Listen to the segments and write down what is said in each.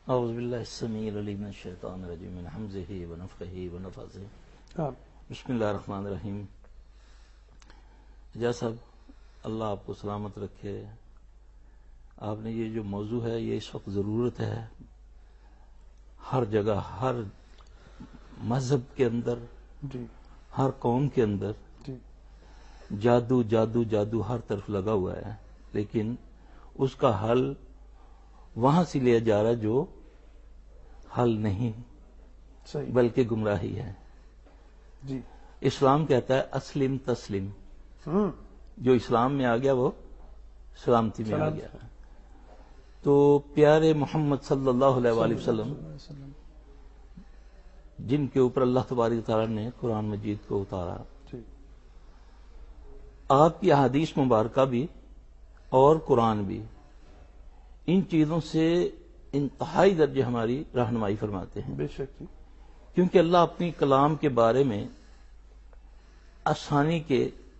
اعوذ باللہ السمیع العلیم من الشیطان الرجیم من حمزہ ونفخہ ونفثہ بسم اللہ الرحمن الرحیم۔ اجاز صاحب، اللہ آپ کو سلامت رکھے۔ آپ نے یہ جو موضوع ہے یہ اس وقت ضرورت ہے، ہر جگہ، ہر مذہب کے اندر، ہر قوم کے اندر جادو جادو جادو ہر طرف لگا ہوا ہے، لیکن اس کا حل وہاں سے لیا جا رہا ہے جو حل نہیں بلکہ گمراہی ہے۔ اسلام کہتا ہے اسلم تسلم، جو اسلام میں آ گیا وہ سلامتی میں آ گیا۔ تو پیارے محمد صلی اللہ علیہ وآلہ وسلم جن کے اوپر اللہ تبارک تعالیٰ نے قرآن مجید کو اتارا، آپ کی احادیث مبارکہ بھی اور قرآن بھی ان چیزوں سے انتہائی درجے ہماری رہنمائی فرماتے ہیں۔ بے شک، کیونکہ اللہ اپنی کلام کے بارے میں آسانی کے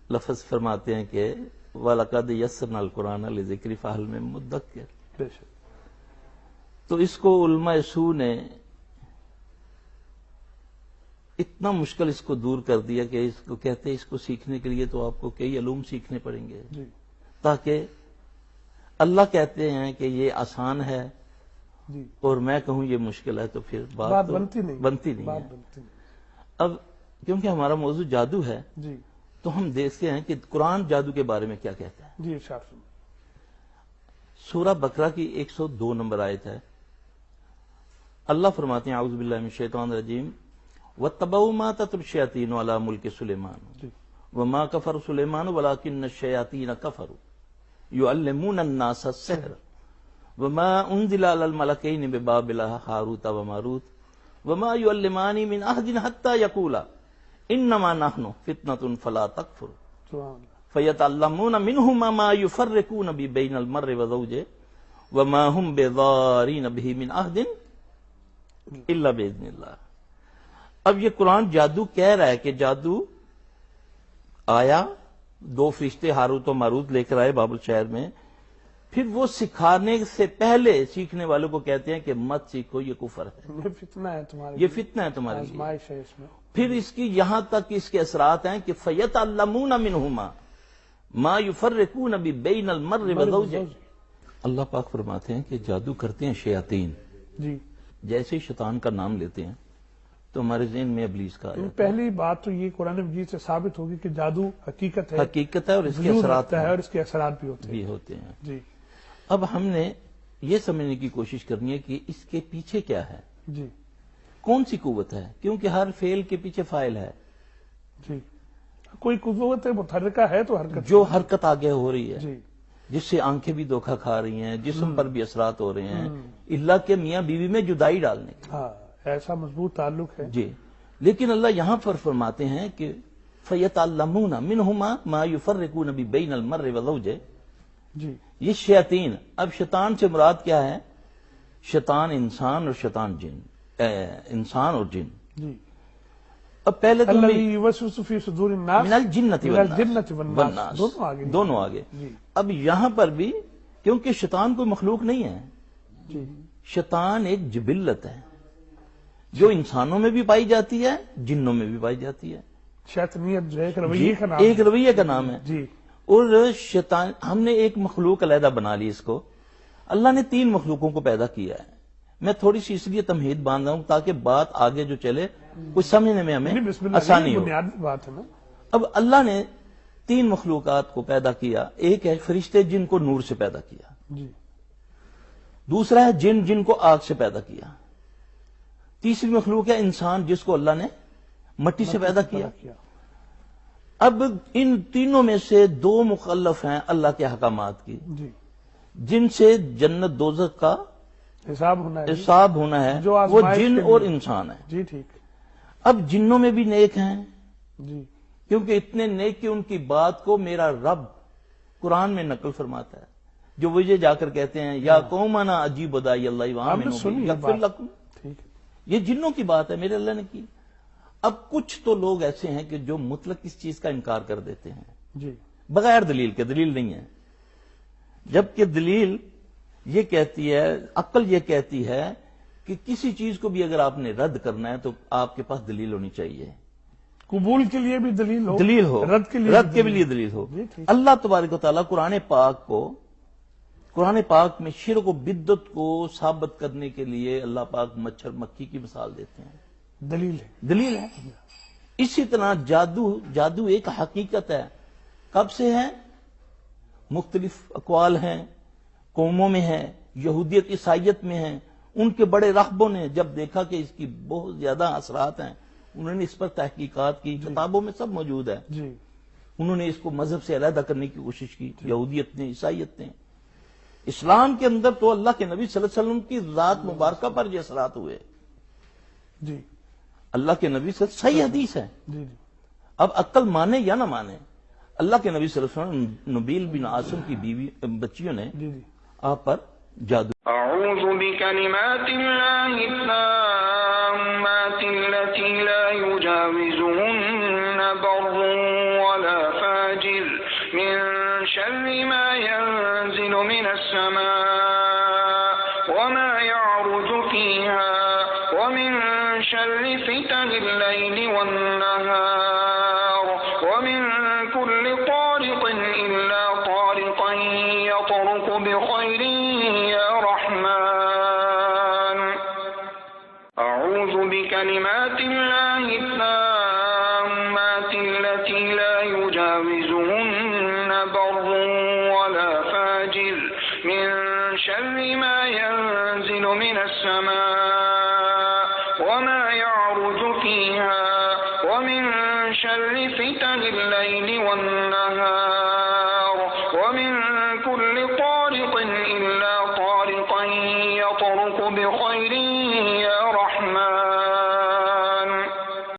لفظ فرماتے ہیں کہ وَلَقَدْ يَسَّرْنَا الْقُرْآنَ لِذِكْرِ فَهَلْ مِن مُدَّكِّرٍ۔ بے شک، تو اس کو علماء سو نے اتنا مشکل اس کو دور کر دیا کہ اس کو کہتے ہیں اس کو سیکھنے کے لیے تو آپ کو کئی علوم سیکھنے پڑیں گے، تاکہ اللہ کہتے ہیں کہ یہ آسان ہے اور میں کہوں یہ مشکل ہے، تو پھر بات بنتی نہیں ہے۔ اب کیونکہ ہمارا موضوع جادو ہے تو ہم دیکھتے ہیں کہ قرآن جادو کے بارے میں کیا کہتا ہے۔ سورہ بقرہ کی 102 نمبر آیت ہے، اللہ فرماتے ہیں اعوذ باللہ من الشیطان الرجیم وَاتَّبَعُوا مَا تَتْلُو الشَّيَاطِينُ عَلَىٰ مُلْكِ سُلَيْمَانَ وَمَا كَفَرَ سُلَيْمَانُ وَلَٰكِنَّ الشَّيَاطِينَ كَفَرُوا يُعَلِّمُونَ النَّاسَ السِّحْرَ وَمَا أُنزِلَ عَلَى الْمَلَكَيْنِ بِبَابِلَ هَارُوتَ وَمَارُوتَ وَمَا يُعَلِّمَانِ مِنْ أَحَدٍ حَتَّىٰ يَقُولَا إِنَّمَا نَحْنُ فِتْنَةٌ فَلَا تَكْفُرْ فَيَتَعَلَّمُونَ مِنْهُمَا مَا يُفَرِّقُونَ بِبَيْنَ الْمَرِّ وَزَوْجِهِ وَمَا هُمْ بِضَارِّينَ بِهِ مِنْ أَحَدٍ إِلَّا بِإِذْنِ اللَّهِ۔ اب یہ قرآن جادو کہہ رہا ہے کہ جادو آیا، دو فرشتے ہاروت و ماروت لے کر آئے بابل شہر میں، پھر وہ سکھانے سے پہلے سیکھنے والوں کو کہتے ہیں کہ مت سیکھو، یہ کفر ہے، یہ فتنہ ہے تمہارے یہ فتنہ ہے تمہارے لیے، آزمائش ہے اس میں۔ پھر اس کی یہاں تک اس کے اثرات ہیں کہ فَيَتَعَلَّمُونَ مِنْهُمَا مَا يُفَرِّقُونَ بِبَيْنَ الْمَرِّ وَزَوْجِهِ۔ اللہ پاک فرماتے ہیں کہ جادو کرتے ہیں شیاطین، جیسے ہی شیطان کا نام لیتے ہیں تو ہمارے ذہن میں ابلیس کا آیا۔ پہلی بات تو یہ قرآن مجید سے ثابت ہوگی کہ جادو حقیقت ہے اور اس کے اثرات ہے، اور اس کے اثرات بھی ہوتے ہیں۔ جی، اب ہم نے یہ سمجھنے کی کوشش کرنی ہے کہ اس کے پیچھے کیا ہے، کون سی قوت ہے، کیونکہ ہر فعل کے پیچھے فاعل ہے۔ جی، کوئی قوت ہے متحرکہ ہے تو حرکت، جو حرکت آگے ہو رہی ہے، جس سے آنکھیں بھی دھوکہ کھا رہی ہیں، جسم پر بھی اثرات ہو رہے ہیں، اللہ کے میاں بیوی میں جدائی ڈالنے کے، ایسا مضبوط تعلق ہے۔ جی، لیکن اللہ یہاں پر فرماتے ہیں کہ فَيَتَعَلَّمُونَ مِنْهُمَا مَا يُفَرِّقُونَ بِبَيْنَ الْمَرِّ وَزَوْجِهِ۔ یہ شیاطین، اب شیطان سے مراد کیا ہے؟ شیطان انسان اور شیطان جن، انسان اور جن۔ اب پہلے تو الذی یوسوس فی صدور الناس من الجنۃ والناس، دونوں آگے۔ اب یہاں پر بھی کیونکہ شیطان کوئی مخلوق نہیں ہے، شیطان ایک جبلت ہے جو انسانوں میں بھی پائی جاتی ہے، جنوں میں بھی پائی جاتی ہے۔ شیطانیت جو ہے ایک رویے کا نام ہے۔ اور شیطان، ہم نے ایک مخلوق علیحدہ بنا لی اس کو، اللہ نے 3 مخلوقوں کو پیدا کیا ہے۔ میں تھوڑی سی اس لیے تمہید باندھ رہا ہوں تاکہ بات آگے جو چلے کچھ سمجھنے میں ہمیں آسانی ہو۔ بات ہے نا، اب اللہ نے 3 مخلوقات کو پیدا کیا، ایک ہے فرشتے جن کو نور سے پیدا کیا، دوسرا ہے جن کو آگ سے پیدا کیا، تیسری مخلوق ہے انسان جس کو اللہ نے مٹی سے پیدا کیا۔ اب ان تینوں میں سے 2 مخلف ہیں اللہ کے احکامات کی، جن سے جنت دوزخ کا حساب ہونا ہے، وہ جن اور انسان ہیں۔ جی ٹھیک۔ اب جنوں میں بھی نیک ہیں، کیونکہ اتنے نیک کہ ان کی بات کو میرا رب قرآن میں نقل فرماتا ہے، جو مجھے جا کر کہتے ہیں یا قومنا اجیبوا داعی اللہ وآمنوا یغفر لکم۔ یہ جنوں کی بات ہے، میرے اللہ نے کی۔ اب کچھ تو لوگ ایسے ہیں کہ جو مطلق اس چیز کا انکار کر دیتے ہیں بغیر دلیل کے، دلیل نہیں ہے، جبکہ دلیل یہ کہتی ہے، عقل یہ کہتی ہے کہ کسی چیز کو بھی اگر آپ نے رد کرنا ہے تو آپ کے پاس دلیل ہونی چاہیے، قبول کے لیے بھی دلیل ہو، رد کے بھی لیے دلیل ہو۔ اللہ تبارک و تعالیٰ قرآن پاک میں شرک و بدعت کو ثابت کرنے کے لیے اللہ پاک مچھر مکھی کی مثال دیتے ہیں، دلیل ہے۔ اسی طرح جادو ایک حقیقت ہے، کب سے ہے؟ مختلف اقوال ہیں، قوموں میں ہے، یہودیت عیسائیت میں ہیں، ان کے بڑے راہبوں نے جب دیکھا کہ اس کی بہت زیادہ اثرات ہیں، انہوں نے اس پر تحقیقات کی، کتابوں میں سب موجود ہے، انہوں نے اس کو مذہب سے علیحدہ کرنے کی کوشش کی، یہودیت نے، عیسائیت نے۔ اسلام کے اندر تو اللہ کے نبی صلی اللہ علیہ وسلم کی ذات مبارکہ پر یہ اثرات ہوئے، اللہ کے نبی سے صحیح حدیث ہے۔ اب عقل مانے یا نہ مانے، اللہ کے نبی صلی اللہ علیہ وسلم نبیل بن عاصم کی بیوی بچیوں نے آپ پر جادو اعوذ بکلمات اللہ التامات التي لا يجاوزهن بر ولا فاجر من شر ما ينزل من السماء وما يعرج فيها ومن شر فتن الليل والنهار ومن كل طارق إلا طارقا يطرق بخير يا رحمن أعوذ بكلمات الله التامات التي لا يجاوزهن بر ولا فاجر من شر ما ينزل من السماء وما يعرج فيها ومن شر فتن الليل والنهار ومن كل طارق إلا طارقا يطرق بخير